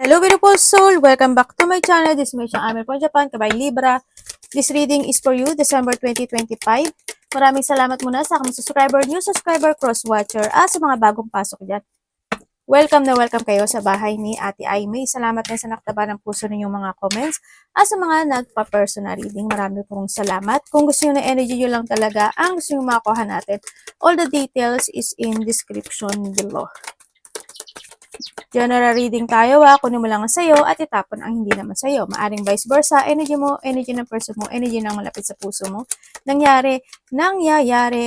Hello beautiful soul! Welcome back to my channel. This is Meisha Amer from Japan, Kabay Libra. This reading is for you, December 2025. Maraming salamat muna sa aking subscriber, new subscriber, cross-watcher, at sa mga bagong pasok dyan. Welcome na welcome kayo sa bahay ni Ate Aimee. Salamat din sa naktaba ng puso ninyong mga comments. At sa mga nagpa-personal reading, marami pong salamat. Kung gusto nyo na energy nyo lang talaga, ang gusto nyo makuha natin, all the details is in description below. General reading tayo kunin mo lang ang sayo at itapon ang hindi naman sayo. Maaring vice versa, energy mo, energy ng person mo, energy ng malapit sa puso mo. Nangyayari,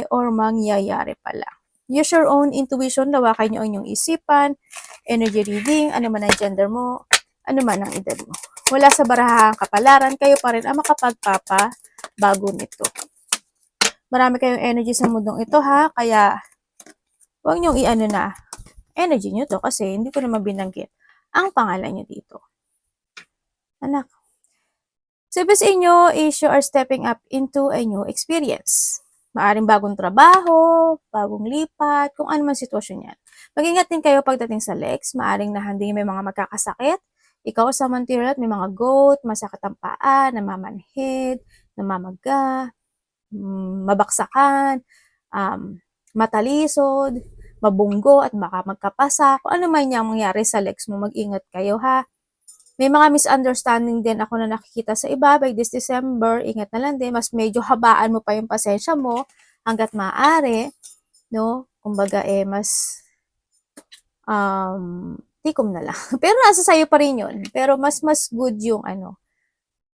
or mangyayari pala. Use your own intuition, lawakan nyo ang inyong isipan, energy reading, ano man ang gender mo, ano man ang edad mo. Wala sa barahang kapalaran, kayo pa rin ang makapagpapabago nito. Marami kayong energy sa mundong ito kaya huwag nyong iano na energy nyo to kasi hindi ko naman binanggit ang pangalan nyo dito. Anak. Sabi sa inyo is you are stepping up into a new experience. Maaring bagong trabaho, bagong lipat, kung ano man sitwasyon yan. Mag-ingat din kayo pagdating sa legs. Maaring nahanding may mga magkakasakit. Ikaw sa mantirat, may mga goat, masakit ang paa, namamanhid, namamaga, mabaksakan, matalisod, mabunggo at baka magkapasa. Kung ano man yung mangyari sa legs mo, mag-ingat kayo May mga misunderstanding din ako na nakikita sa iba by this December. Ingat na lang din. Mas medyo habaan mo pa yung pasensya mo hanggat maaari. No? Kumbaga mas tikom na lang. Pero nasa sayo pa rin yun. Pero mas good yung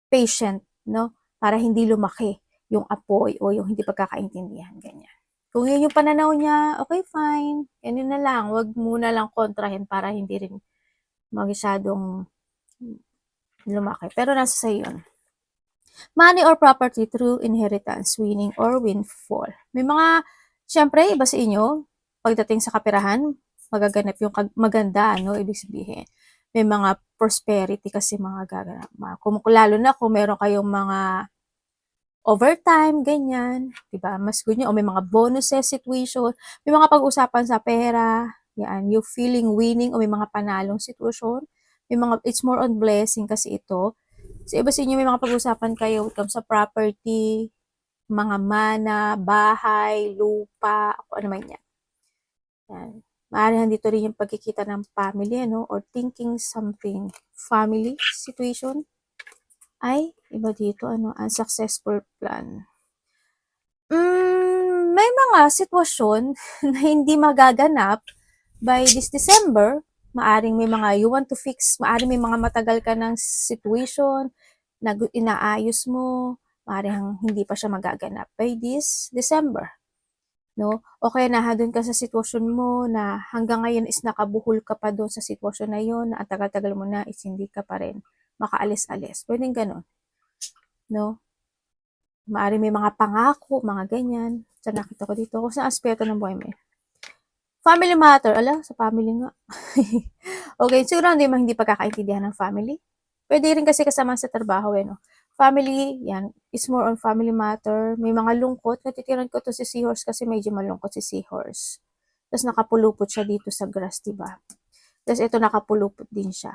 patient, no? Para hindi lumaki yung apoy o yung hindi pagkakaintindihan. Ganyan. Kung yun yung pananaw niya, okay, fine. Ganyan na lang. Huwag muna lang kontrahin para hindi rin masyadong lumaki. Pero nasa sa'yo yun. Money or property through inheritance, winning or windfall. May mga, syempre, iba sa inyo, pagdating sa kapirahan, magaganap yung maganda, ibig sabihin. May mga prosperity kasi mga gaganap. Lalo na kung meron kayong mga overtime, ganyan, diba? Mas good nyo. O may mga bonuses situation, may mga pag-usapan sa pera, yan, you feeling winning, o may mga panalong sitwasyon. May mga, it's more on blessing kasi ito. So, iba sa inyo, may mga pag-usapan kayo when sa property, mga mana, bahay, lupa, o ano man yan. Yan. Maaaring dito rin yung pagkikita ng family, or thinking something family situation. Ay, iba dito, unsuccessful plan. May mga sitwasyon na hindi magaganap by this December. Maaring may mga you want to fix, maaring may mga matagal ka ng situation na inaayos mo, maaring hindi pa siya magaganap by this December. No? O kaya doon ka sa sitwasyon mo na hanggang ngayon is nakabuhol ka pa doon sa sitwasyon na yun, na ang tagal-tagal mo na is hindi ka pa rin makaalis-alis. Pwedeng ganun. No? Maaring may mga pangako, mga ganyan. So, nakita ko dito kung sa aspeto ng buhay mo. Family matter. Sa family nga. Okay, siguro hindi pagkakaintindihan ng family. Pwede rin kasi kasama sa trabaho, no? Family, yan, is more on family matter. May mga lungkot. Natitiran ko to si Seahorse kasi medyo malungkot si Seahorse. Tapos nakapulupot siya dito sa grass, diba? Tapos ito nakapulupot din siya.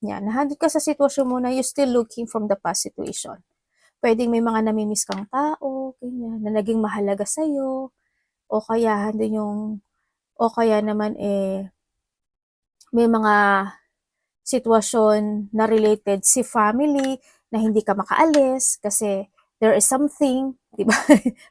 Yan, nahandod ka sa sitwasyon mo na you're still looking from the past situation. Pwedeng may mga namimiss kang tao, ganyan, na naging mahalaga sa'yo, o kaya naman may mga sitwasyon na related si family na hindi ka makaalis kasi there is something, di ba?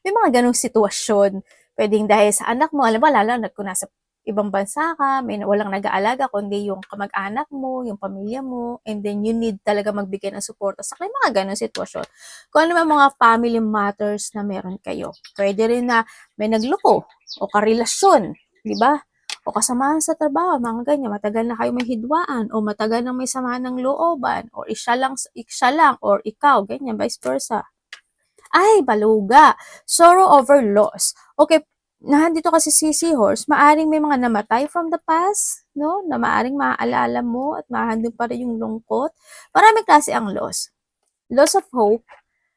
May mga ganong sitwasyon. Pwedeng dahil sa anak mo, alam mo, lalo na kung nasa ibang bansa ka, may walang nag-aalaga, kundi yung kamag-anak mo, yung pamilya mo, and then you need talaga magbigay ng suporta sa mga ganong sitwasyon. Kung ano mga family matters na meron kayo. Pwede rin na may nagloko o karelasyon, di ba? O kasamahan sa trabaho, mga ganyan, matagal na kayo may hidwaan, o matagal na may samahan ng looban, o siya lang, or ikaw, ganyan, vice versa. Ay, baluga. Sorrow over loss. Okay, nahandito kasi si Seahorse, maaring may mga namatay from the past, no? Na maaring maaalala mo at mahandong pa rin yung lungkot. Marami klase ang loss. Loss of hope,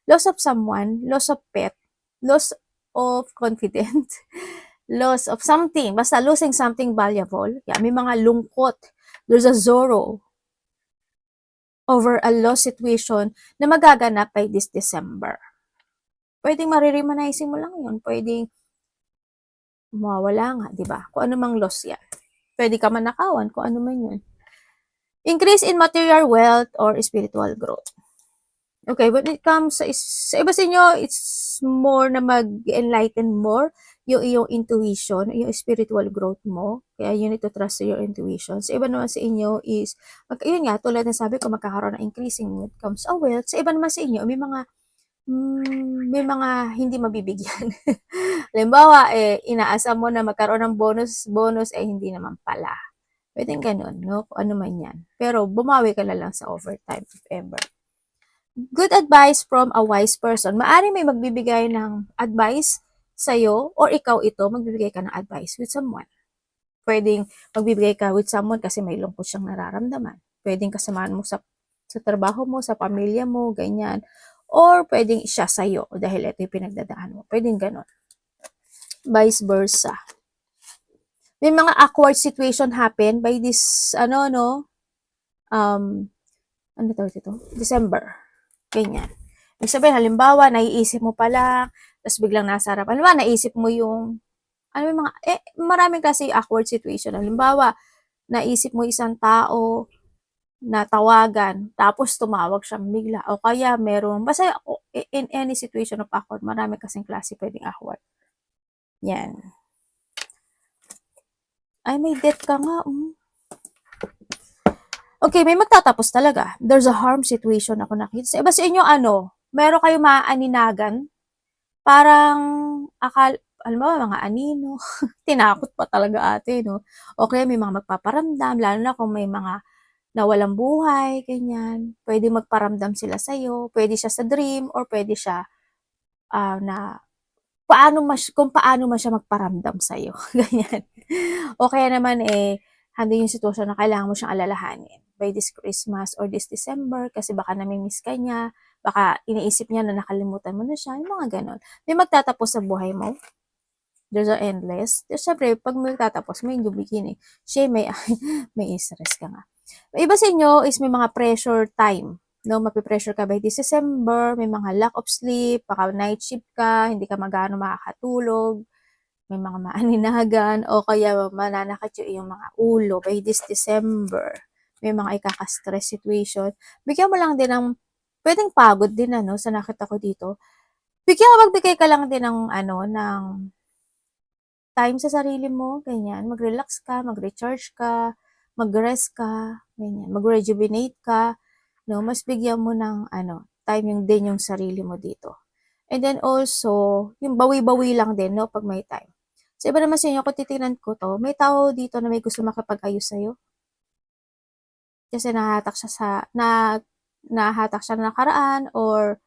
loss of someone, loss of pet, loss of confidence, loss of something, basta losing something valuable. Yeah, may mga lungkot. There's a sorrow. over a loss situation na magaganap by this December. Pwedeng mariremanizing mo lang yun. Pwedeng mawawala nga, di ba? Kung ano mang loss yan. Pwede ka manakawan, kung ano man yun. Increase in material wealth or spiritual growth. Okay, when it comes sa iba sa inyo, it's more na mag-enlighten more yung iyong intuition, yung spiritual growth mo. Kaya you need to trust your intuition. Sa iba naman sa inyo is, yun nga, tulad na sabi ko, magkakaroon ng increasing when it comes to wealth. Sa iba naman sa inyo, may mga hindi mabibigyan. Halimbawa, inaasam mo na magkaroon ng bonus, hindi naman pala. Pwedeng ganun, no? Kung ano man yan. Pero bumawi ka na lang sa overtime, if ever. Good advice from a wise person. Maari may magbibigay ng advice sa'yo or ikaw ito, magbibigay ka ng advice with someone. Pwedeng magbibigay ka with someone kasi may lungkot siyang nararamdaman. Pwedeng kasamaan mo sa trabaho mo, sa pamilya mo, ganyan. Or pwedeng siya sa'yo dahil ito yung pinagdadaan mo. Pwedeng ganun. Vice versa. May mga awkward situation happen by this, ano tawag ito? December. Ganyan. Ibig sabihin, halimbawa, naiisip mo pa lang, tapos biglang nasa harapan. Halimbawa, naisip mo yung, maraming kasi awkward situation. Halimbawa, naisip mo isang tao na tawagan, tapos tumawag siya bigla. O kaya, basta in any situation of awkward, marami kasing klase pwedeng awkward. Yan. Ay, may death ka nga. Okay, may magtatapos talaga. There's a harm situation ako nakita. Sa iba sa inyo, meron kayo maaaninagan. Parang, alam mo, mga anino. Tinakot pa talaga ate, no? Okay, may mga magpaparamdam, lalo na kung may mga nawalang buhay, ganyan. Pwede magparamdam sila sa'yo. Pwede siya sa dream, or pwede siya kung paano man siya magparamdam sa'yo. Ganyan. O kaya naman, handi yung sitwasyon na kailangan mo siyang alalahanin by this Christmas or this December kasi baka namimiss ka niya, baka iniisip niya na nakalimutan mo na siya, yung mga ganon. May magtatapos sa buhay mo. There's a endless. Siyempre, pag may magtatapos, may new beginning. Siya may stress ka nga. Iba sa inyo is may mga pressure time. No, mapipressure ka by this December, may mga lack of sleep, baka night shift ka, hindi ka magano makakatulog, may mga maaninagan, o kaya mananakit yung mga ulo by this December. May mga ikaka-stress situation. Bigyan mo lang din ng, pwedeng pagod din, sa nakita ko dito. Magbigay ka lang din ng, ng time sa sarili mo, ganyan. Mag-relax ka, mag-recharge ka, mag-rest ka, ganyan. Mag-rejuvenate ka, no? Mas bigyan mo ng, time din yung sarili mo dito. And then also, yung bawi-bawi lang din, no? Pag may time. Sa iba naman sa inyo, kung titignan ko to, may tao dito na may gusto makapag-ayos sa'yo. Kasi nahatak siya na nakaraan or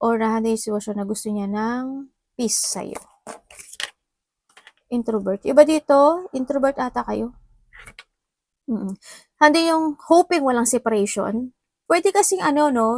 nahanda yung sitwasyon na gusto niya ng peace sa'yo. Introvert. Iba dito, introvert ata kayo. Handi yung hoping walang separation. Pwede kasing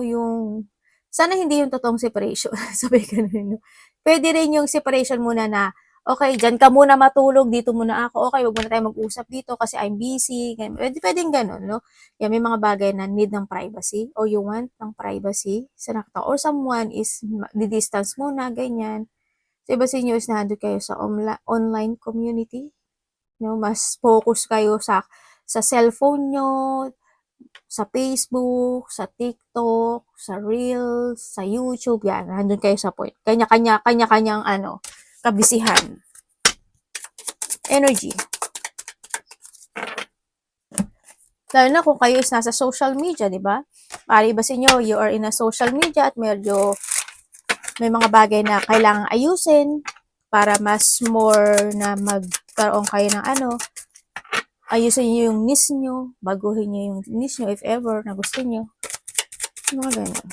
yung sana hindi yung totoong separation. Sabi ka no? Pwede rin yung separation muna na okay, dyan ka muna matulog, dito muna ako. Okay, wag muna tayo mag-usap dito kasi I'm busy. Pwedeng ganun, no? Yan, may mga bagay na need ng privacy or you want ng privacy sa nakita. Or someone is di-distance muna, ganyan. So, iba sa inyo is nandun kayo sa online community. No? Mas focus kayo sa cellphone nyo, sa Facebook, sa TikTok, sa Reels, sa YouTube, yan. Nandun kayo sa point. Kanya-kanyang kabisihan. Energy. Lalo na kung kayo is nasa social media, di ba? Pari ba sa inyo, you are in a social media at medyo may mga bagay na kailangang ayusin para mas more na magkaroon kayo ng ayusin nyo yung niche nyo, baguhin nyo yung niche nyo if ever na gusto nyo. Mga ganyan.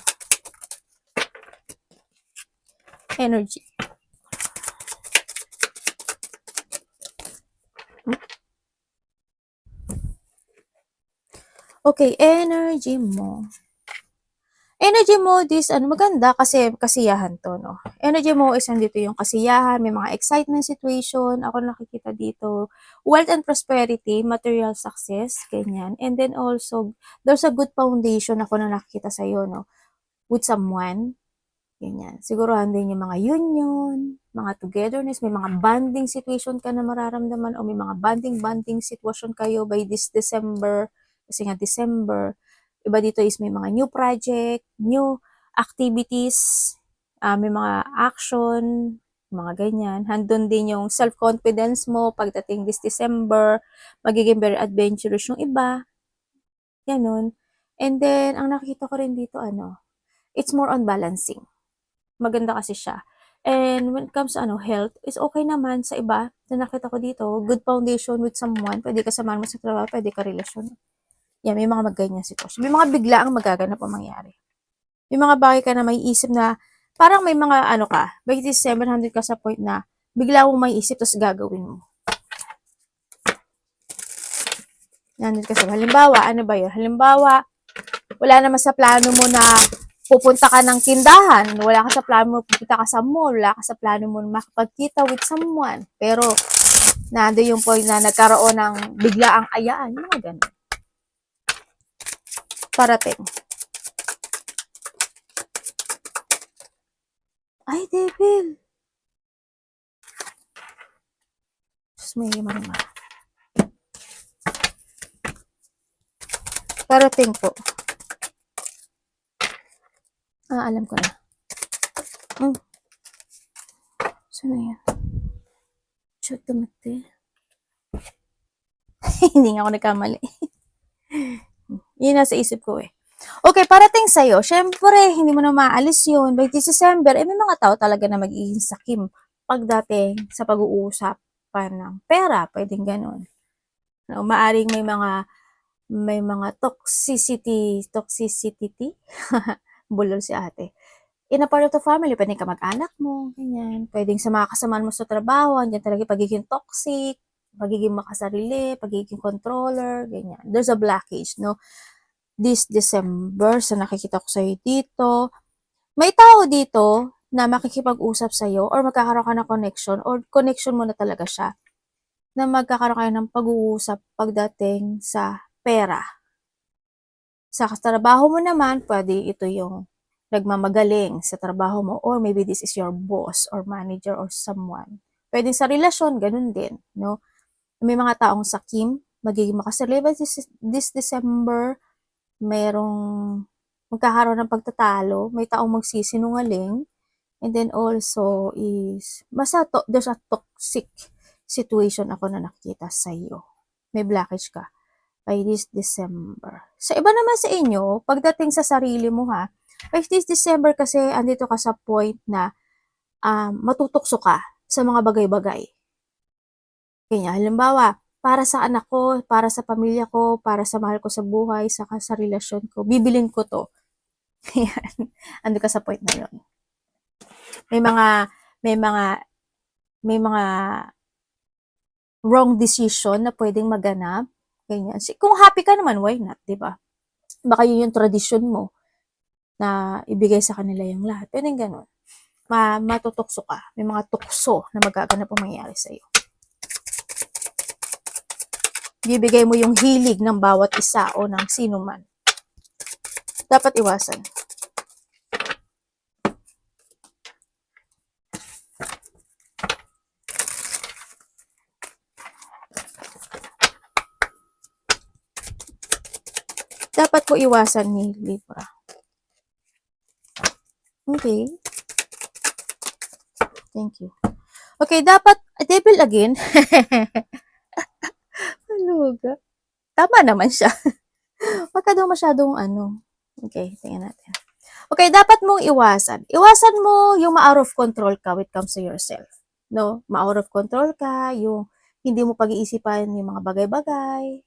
Energy. Okay, energy mo. Energy mo this ano maganda kasi kasiyahan 'to 'no. Energy mo is nandito yung kasiyahan, may mga excitement situation, ako nakikita dito. Wealth and prosperity, material success, ganyan. And then also, there's a good foundation ako na nakikita sa'yo 'no, with someone, ganyan. Siguraduhin din yung mga union, mga togetherness, may mga bonding situation ka na mararamdaman o may mga bonding situation kayo by this December, kasi nga December. Iba dito is may mga new project, new activities, may mga action, mga ganyan. Handun din yung self-confidence mo pagdating this December, magiging very adventurous yung iba, ganun. And then, ang nakikita ko rin dito, it's more on balancing. Maganda kasi siya. And when it comes to health, is okay naman sa iba na nakita ko dito. Good foundation with someone. Pwede ka samahan mo sa trabaho, pwede ka relasyon. Yan, may mga magganyan sitwasyon. May mga biglaang magaganap ang mangyari. May mga bagay ka na may isip na, parang may mga by December, 100 ka sa point na, bigla mong may isip, tapos gagawin mo. 100 ka sa, halimbawa, ano ba yun? Halimbawa, wala naman sa plano mo na pupunta ka ng tindahan, wala ka sa plano mo pupunta ka sa mall, wala ka sa plano mo makapagkita with someone, pero nando yung point na nagkaroon ng biglaang ayaan, mga ganun. Parating. Ay, devil. Diyos may marima. Parating po. Alam ko na. Saan na yan? Shoot, tumati. Hindi nga ako nagkamali. Yun nasa isip ko eh. Okay, parating sa'yo. Syempre, hindi mo na maalis yun. By this December, may mga tao talaga na magiging sakim pagdating sa pag-uusapan ng pera. Pwedeng ganun. Maaring may mga toxicity, bulol si ate. In a part of the family, pwedeng kamag-anak mo, ganyan. Pwedeng sa mga kasamaan mo sa trabaho, andyan talaga pagiging toxic, pagiging makasarili, pagiging controller, ganyan. There's a blockage, no? This December, sa nakikita ko sa'yo dito, may tao dito na makikipag-usap sa'yo or magkakaroon ka ng connection or connection mo na talaga siya na magkakaroon kayo ng pag-uusap pagdating sa pera. Sa trabaho mo naman, pwede ito yung nagmamagaling sa trabaho mo or maybe this is your boss or manager or someone. Pwede sa relasyon, ganun din, no? May mga taong sakim, magiging makasaliba this December, merong magkakaroon ng pagtatalo, may taong magsisinungaling, and then also is, there's a toxic situation ako na nakikita sa iyo. May blockage ka by this December. Sa iba naman sa inyo, pagdating sa sarili mo by this December kasi andito ka sa point na matutukso ka sa mga bagay-bagay. Kanya, halimbawa, para sa anak ko, para sa pamilya ko, para sa mahal ko sa buhay, sa relasyon ko, bibilin ko to. Yan. Ando ka sa point na yun. May mga wrong decision na pwedeng maganap. Ganyan. Kung happy ka naman, why not, di ba? Baka yun yung tradisyon mo na ibigay sa kanila yung lahat. Pwedeng ganun. Matutukso ka. May mga tukso na magaganap ang mangyayari sa'yo. Bibigay mo yung hilig ng bawat isa o ng sino man. Dapat iwasan. Dapat po iwasan ni Libra. Okay. Thank you. Okay, dapat, devil again. Maluga. Tama naman siya. Wag ka daw masyadong Okay, tingnan natin. Okay, dapat mong iwasan. Iwasan mo yung ma-out of control ka when it comes to yourself. No? Ma-out of control ka, yung hindi mo pag-iisipan yung mga bagay-bagay,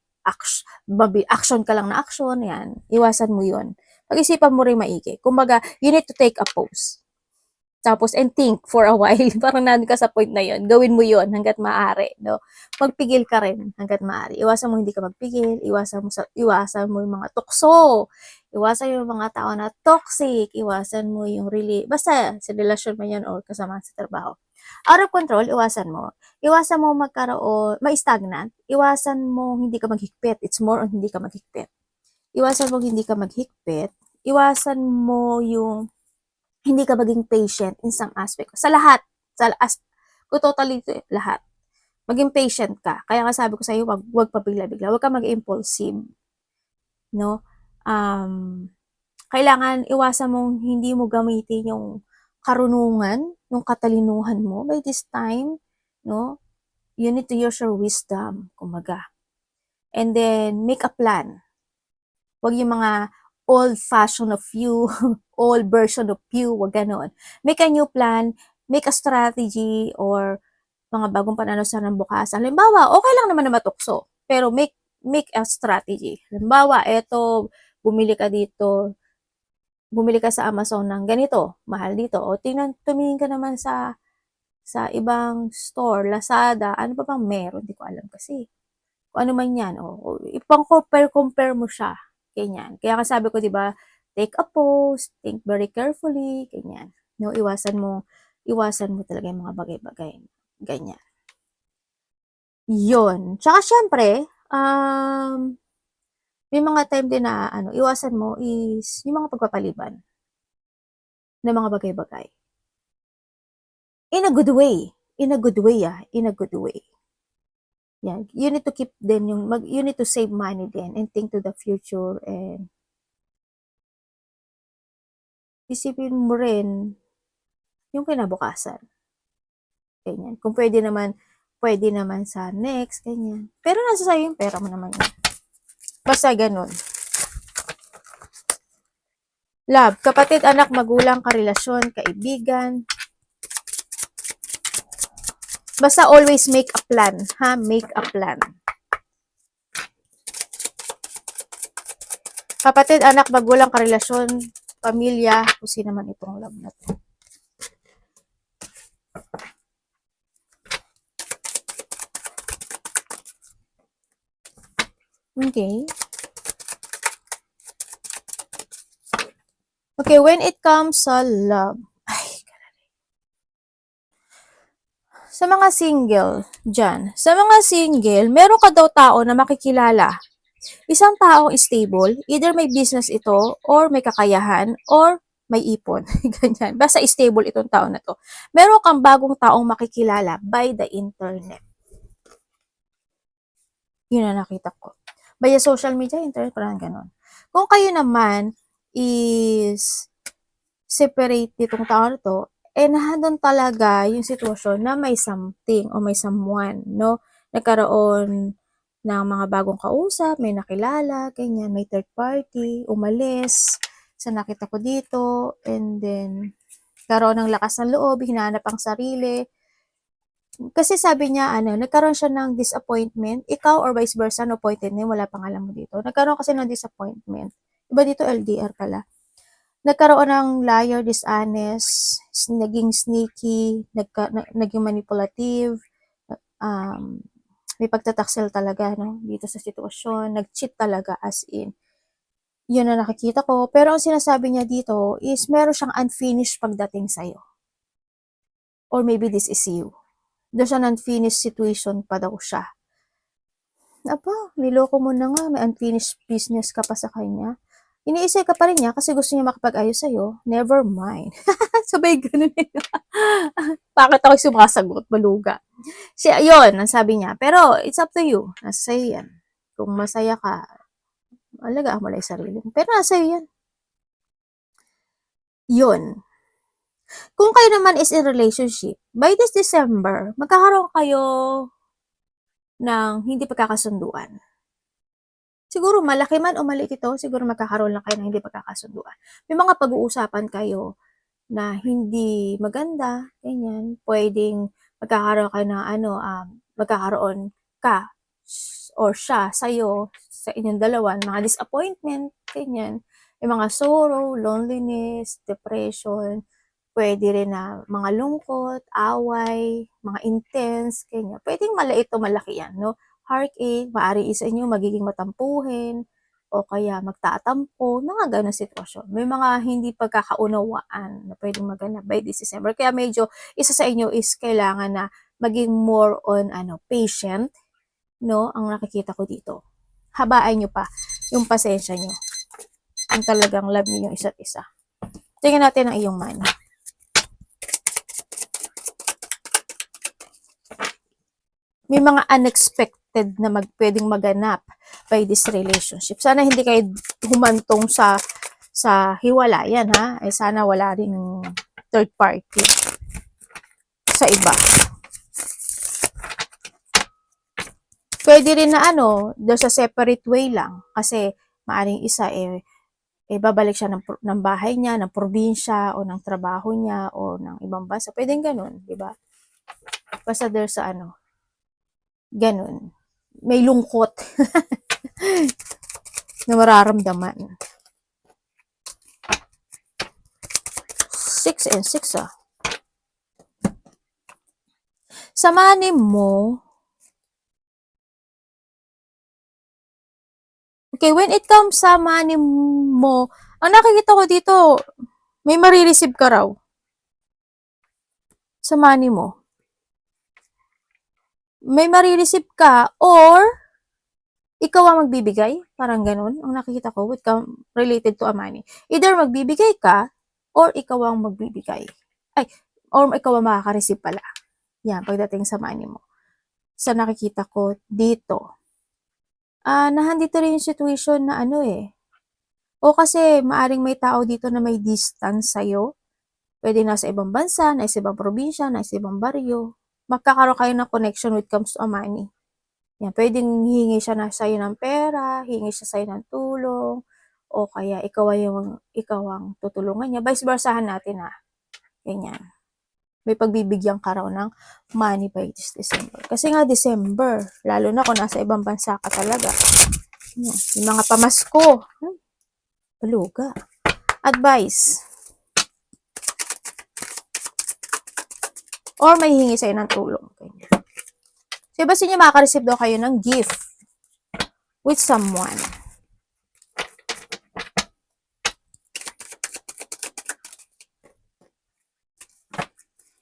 action ka lang na action, yan. Iwasan mo yun. Pag-isipan mo rin maigi. Kumbaga, you need to take a pause. Tapos, and think for a while. Parang nandun ka sa point na yon. Gawin mo yon hanggat maaari, no? Magpigil ka rin hanggat maaari. Iwasan mo hindi ka magpigil. Iwasan mo yung mga tukso. Iwasan yung mga tao na toxic. Iwasan mo yung really, basta sa relasyon man yan or kasama sa trabaho. Out of control, iwasan mo. Iwasan mo magkaroon, ma-stagnant. Iwasan mo hindi ka maghigpit. It's more on hindi ka maghigpit. Iwasan mo hindi ka maghigpit. Iwasan mo yung hindi ka maging patient in some aspect. Sa lahat. Totally lahat. Maging patient ka. Kaya nga sabi ko sa iyo, wag pabigla-bigla. Wag ka mag-impulsive. No? Kailangan iwasan mong hindi mo gamitin yung karunungan, yung katalinuhan mo by this time. No? You need to use your wisdom, kumaga. And then, make a plan. Wag yung mga old fashion of you, old version of you, wag ganon. Make a new plan, make a strategy, or mga bagong pananaw ng bukasan. Halimbawa, okay lang naman na matukso, pero make a strategy. Halimbawa, eto, bumili ka sa Amazon ng ganito, mahal dito, o tumingin ka naman sa ibang store, Lazada, ano pa bang meron, hindi ko alam kasi. Kung ano man yan, ipang-compare mo siya. Ganyan. Kaya sabi ko, di ba, take a pause, think very carefully, ganyan. No, iwasan mo talaga yung mga bagay-bagay. Ganyan. Yun. Tsaka syempre, may mga time din na, iwasan mo is yung mga pagpapaliban ng mga bagay-bagay. In a good way. In a good way. Yeah, you need to keep din you need to save money din and think to the future and isipin mo rin yung kinabukasan. Ganyan. Kung pwede naman sa next, ganyan. Pero nasa sa'yo yung pera mo naman yun. Basta ganun. Love, kapatid, anak, magulang, karelasyon, kaibigan. Basta always make a plan, ha? Make a plan. Kapatid, anak, magulang, karelasyon, pamilya, kung sino man itong love na to. Okay. Okay, when it comes sa love, sa mga single dyan, meron ka daw tao na makikilala. Isang taong stable, either may business ito, or may kakayahan, or may ipon. Ganyan. Basta stable itong tao na to. Meron kang bagong taong makikilala by the internet. Yun na nakita ko. By social media, internet, parang ganon. Kung kayo naman is separate itong tao na to, nandun talaga yung sitwasyon na may something o may someone, no? Nagkaroon ng mga bagong kausap, may nakilala, ganyan, may third party, umalis, sa nakita ko dito, and then, karoon ng lakas ng loob, hinanap ang sarili. Kasi sabi niya, nagkaroon siya ng disappointment, ikaw or vice versa, no pointed name, wala pang alam mo dito. Nagkaroon kasi ng disappointment. Iba dito, LDR pala. Nagkaroon ng liar, dishonest, naging sneaky, naging manipulative, may pagtataksel talaga, no, dito sa sitwasyon, nag-cheat talaga as in. Yun na nakikita ko. Pero ang sinasabi niya dito is meron siyang unfinished pagdating sa'yo. Or maybe this is you. Doon siya unfinished situation pa daw siya. Aba, niloko mo na nga, may unfinished business ka pa sa kanya. Iniisay ka pa rin niya kasi gusto niya makipag-ayos sa'yo. Never mind. Sabay ganun yun. Bakit ako sumasagot? Maluga. Siya, yun, ang sabi niya. Pero, it's up to you. Nasa sa'yo yan. Kung masaya ka, alagaan mo lang yung sarili mo. Pero nasa sa'yo yan. Yun. Kung kayo naman is in relationship, by this December, magkakaroon kayo ng hindi pagkakasunduan. Siguro malaki man o maliit ito, siguro magkakaroon lang kayo ng hindi pagkakasunduan. May mga pag-uusapan kayo na hindi maganda, ganyan. Pwedeng magkakaroon kayo ng magkakaroon ka or siya sa'yo, sa inyong dalawa, mga disappointment, ganyan. May mga sorrow, loneliness, depression, Pwede rin na mga lungkot, away, mga intense, ganyan. Pwedeng maliit o malaki yan, no? Heartache, maaari isa inyo magiging matampuhin, o kaya magtatampo, mga ganong sitwasyon. May mga hindi pagkakaunawaan na pwedeng maganap by this December. Kaya medyo isa sa inyo is kailangan na maging more on patient, no? Ang nakikita ko dito. Habaan nyo pa yung pasensya nyo. Ang talagang love niyo yung isa't isa. Tingnan natin ang iyong money. May mga unexpected na pwedeng maganap by this relationship. Sana hindi kayo humantong sa hiwalayan, ha? Eh, sana wala ring third party sa iba. Pwede rin na there's a separate way lang. Kasi maaring isa babalik siya ng bahay niya, ng probinsya, o ng trabaho niya, o ng ibang bansa. Pwedeng ganun, di ba? Basta there's a ganun. May lungkot na mararamdaman. 6 and 6 Sa money mo, okay, when it comes sa money mo, ang nakikita ko dito, may marireceive ka raw sa money mo. May marireceive ka or ikaw ang magbibigay, parang ganun ang nakikita ko with related to a money. Either magbibigay ka or ikaw ang magbibigay. Or ikaw ang makaka-receive pala. Yan, pagdating sa money mo. Sa nakikita ko dito. Nahandito rin yung situation na o kasi maaring may tao dito na may distance sa'yo. Pwede nasa ibang bansa, nasa ibang probinsya, nasa ibang baryo. Magkakaroon kayo ng connection when it comes to money. Yan, pwedeng hihingi siya sa'yo ng pera, hihingi siya sa'yo ng tulong, o kaya ikaw ang tutulungan niya. Vice versahan natin Ganyan. May pagbibigyan ka raw ng money by this December. Kasi nga December, lalo na kung nasa ibang bansa ka talaga. Yan, yung mga pamasko. Baluga. Advice. Or may hihingi sa'yo ng tulong. Ganyan. So, iba sa inyo makaka-receive daw kayo ng gift with someone.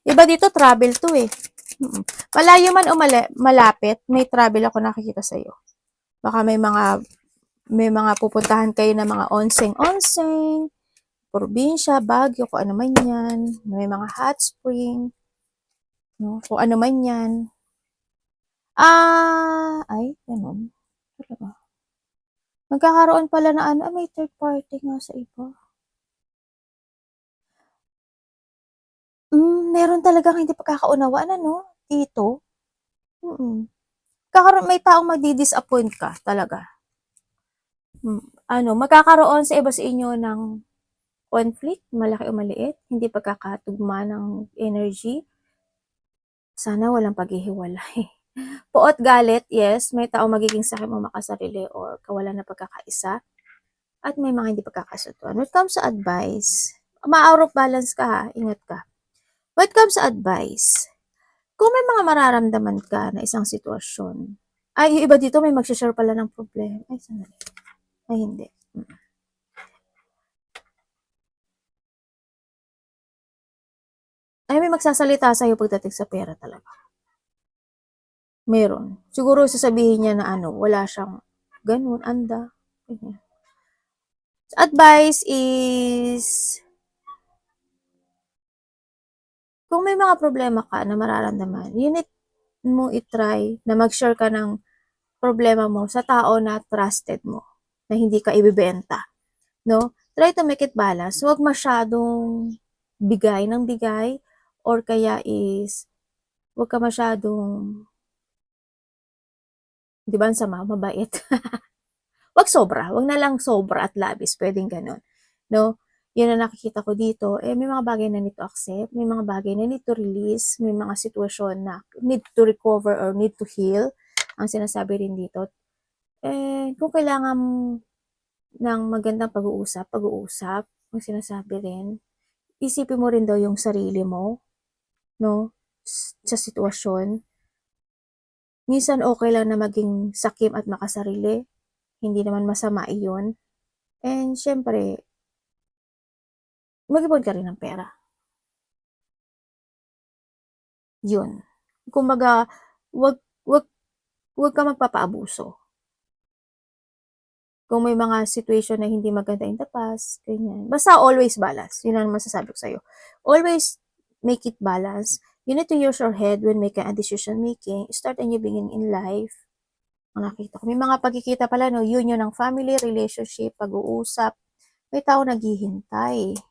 Iba dito, travel to Malayo man o malapit, may travel ako nakikita sa'yo. Baka may mga pupuntahan kayo na mga onseng, probinsya, Baguio, kung ano man yan. May mga hot spring, no? Kung ano man yan. Ganun. Magkakaroon pala na may third party nga sa iba. Meron talagang hindi pagkakaunawaan, dito. May taong madi-disappoint ka talaga. Magkakaroon sa iba sa inyo ng conflict, malaki o maliit, hindi pagkakatugma ng energy. Sana walang paghihiwalay. Puot galit, yes, may tao magiging sakit mo makasarili or kawalan na pagkakaisa. At may mga hindi pagkakasutuan. When it comes sa advice, ma-out of balance ka ingat ka. When it comes sa advice, kung may mga mararamdaman ka na isang sitwasyon, yung iba dito may mag-share pala ng problema. Sandali. Hindi. May magsasalita sa'yo pagdating sa pera talaga. Meron. Siguro sasabihin niya na wala siyang ganun, anda. Ganyan. Advice is, kung may mga problema ka na mararamdaman, you need mo i-try na mag-share ka ng problema mo sa tao na trusted mo, na hindi ka ibibenta. No? Try to make it balance. Huwag masyadong bigay ng bigay, or kaya is, huwag ka masyadong, di ba, sama, mabait. Wag sobra. Wag na lang sobra at labis. Pwedeng ganun. No? Yun ang nakikita ko dito. May mga bagay na need to accept. May mga bagay na need to release. May mga sitwasyon na need to recover or need to heal. Ang sinasabi rin dito. Kung kailangan ng magandang pag-uusap. Ang sinasabi rin. isipin mo rin daw yung sarili mo, no? Sa sitwasyon. Minsan okay lang na maging sakim at makasarili. Hindi naman masama iyon. And syempre, mag-ipon ka rin ng pera. Yun. Kumbaga, wag, wag, wag ka magpapaabuso. Kung may mga situation na hindi maganda in the past, ganyan. Basta always balance. Yun ang masasabi ko sa'yo. Always make it balance. You need to use your head when making a decision making. Start a new beginning in life. Ang nakita ko. May mga pagkikita pala, no? Union ng family, relationship, pag-uusap. May tao naghihintay.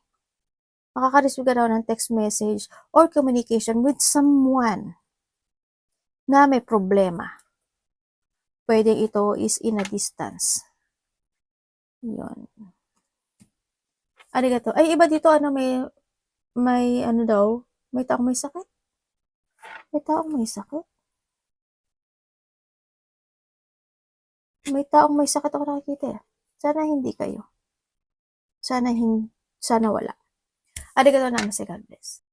Makaka-receive ka daw ng text message or communication with someone na may problema. Pwede ito is in a distance. Yun. Arigato. Ay, iba dito, ano, may ano daw, may taong may sakit. May taong may sakit. May taong may sakit ako nakikita eh. Sana hindi kayo. Sana wala. Arigato naman si God bless.